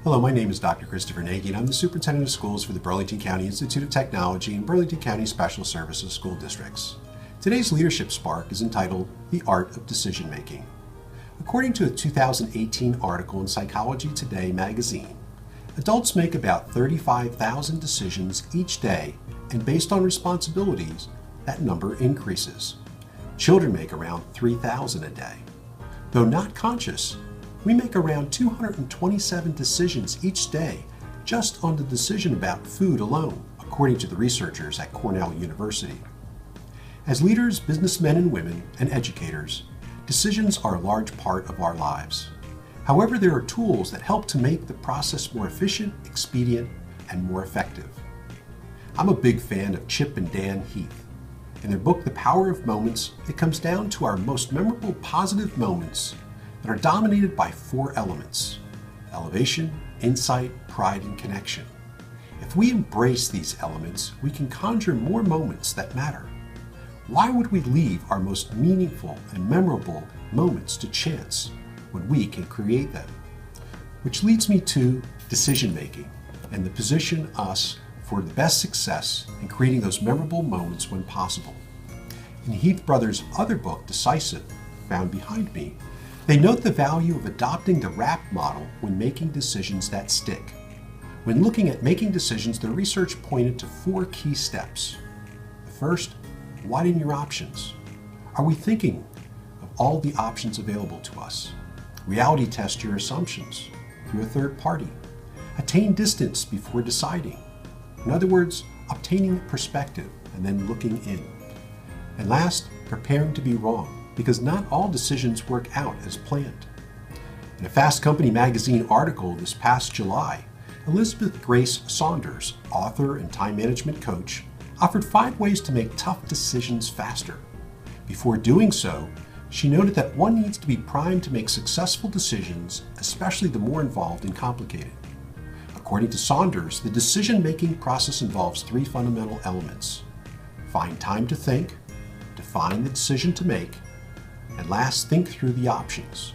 Hello, my name is Dr. Christopher Nagy, and I'm the Superintendent of Schools for the Bergen County Institute of Technology and Bergen County Special Services School Districts. Today's Leadership Spark is entitled The Art of Decision Making. According to a 2018 article in Psychology Today magazine, adults make about 35,000 decisions each day, and based on responsibilities, that number increases. Children make around 3,000 a day. Though not conscious, we make around 227 decisions each day just on the decision about food alone, according to the researchers at Cornell University. As leaders, businessmen and women, and educators, decisions are a large part of our lives. However, there are tools that help to make the process more efficient, expedient, and more effective. I'm a big fan of Chip and Dan Heath. In their book, The Power of Moments, it comes down to our most memorable positive moments that are dominated by 4 elements: elevation, insight, pride, and connection. If we embrace these elements, we can conjure more moments that matter. Why would we leave our most meaningful and memorable moments to chance when we can create them? Which leads me to decision making and the position us for the best success in creating those memorable moments when possible. In Heath Brothers' other book, Decisive, found behind me, they note the value of adopting the RAP model when making decisions that stick. When looking at making decisions, the research pointed to 4 key steps. The first, widen your options. Are we thinking of all the options available to us? Reality test your assumptions through a third party. Attain distance before deciding. In other words, obtaining perspective and then looking in. And last, preparing to be wrong, because not all decisions work out as planned. In a Fast Company magazine article this past July, Elizabeth Grace Saunders, author and time management coach, offered 5 ways to make tough decisions faster. Before doing so, she noted that one needs to be primed to make successful decisions, especially the more involved and complicated. According to Saunders, the decision-making process involves 3 fundamental elements: find time to think, define the decision to make, and last, think through the options.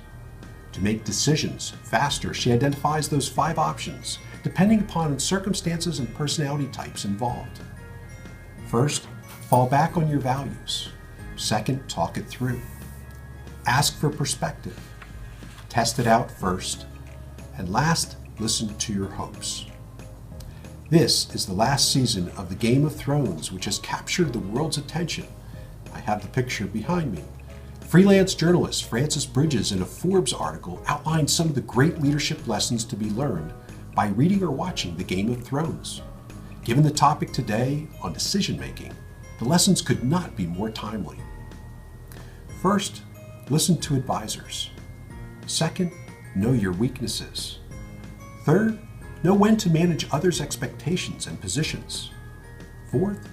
To make decisions faster, she identifies those 5 options, depending upon circumstances and personality types involved. First, fall back on your values. Second, talk it through. Ask for perspective. Test it out first. And last, listen to your hopes. This is the last season of the Game of Thrones, which has captured the world's attention. I have the picture behind me. Freelance journalist Frances Bridges, in a Forbes article, outlined some of the great leadership lessons to be learned by reading or watching the Game of Thrones. Given the topic today on decision making, the lessons could not be more timely. First, listen to advisors. Second, know your weaknesses. Third, know when to manage others' expectations and positions. Fourth,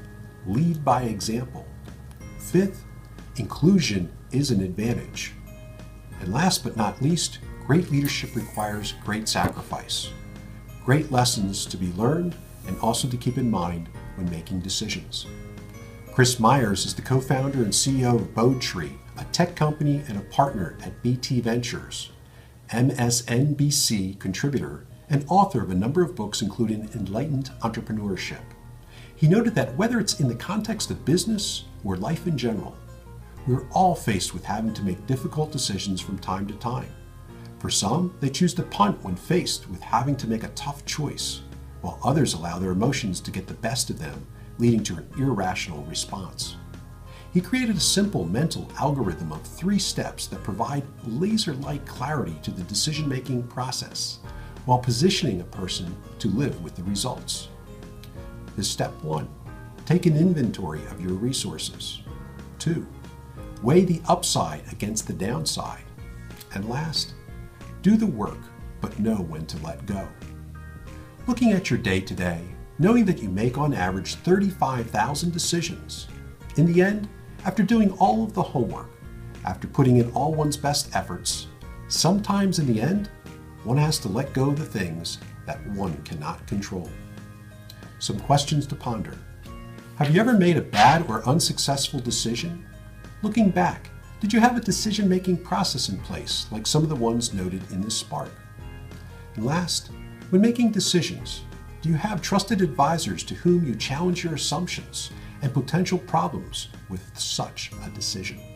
lead by example. Fifth, inclusion is an advantage. And last but not least, great leadership requires great sacrifice. Great lessons to be learned and also to keep in mind when making decisions. Chris Myers is the co-founder and CEO of Bodetree, a tech company and a partner at BT Ventures, MSNBC contributor, and author of a number of books including Enlightened Entrepreneurship. He noted that whether it's in the context of business or life in general, we're all faced with having to make difficult decisions from time to time. For some, they choose to punt when faced with having to make a tough choice, while others allow their emotions to get the best of them, leading to an irrational response. He created a simple mental algorithm of 3 steps that provide laser-like clarity to the decision-making process, while positioning a person to live with the results. This step 1, take an inventory of your resources. 2, weigh the upside against the downside. And last, do the work, but know when to let go. Looking at your day today, knowing that you make on average 35,000 decisions, in the end, after doing all of the homework, after putting in all one's best efforts, sometimes in the end, one has to let go of the things that one cannot control. Some questions to ponder. Have you ever made a bad or unsuccessful decision? Looking back, did you have a decision-making process in place like some of the ones noted in this spark? And last, When making decisions, do you have trusted advisors to whom you challenge your assumptions and potential problems with such a decision?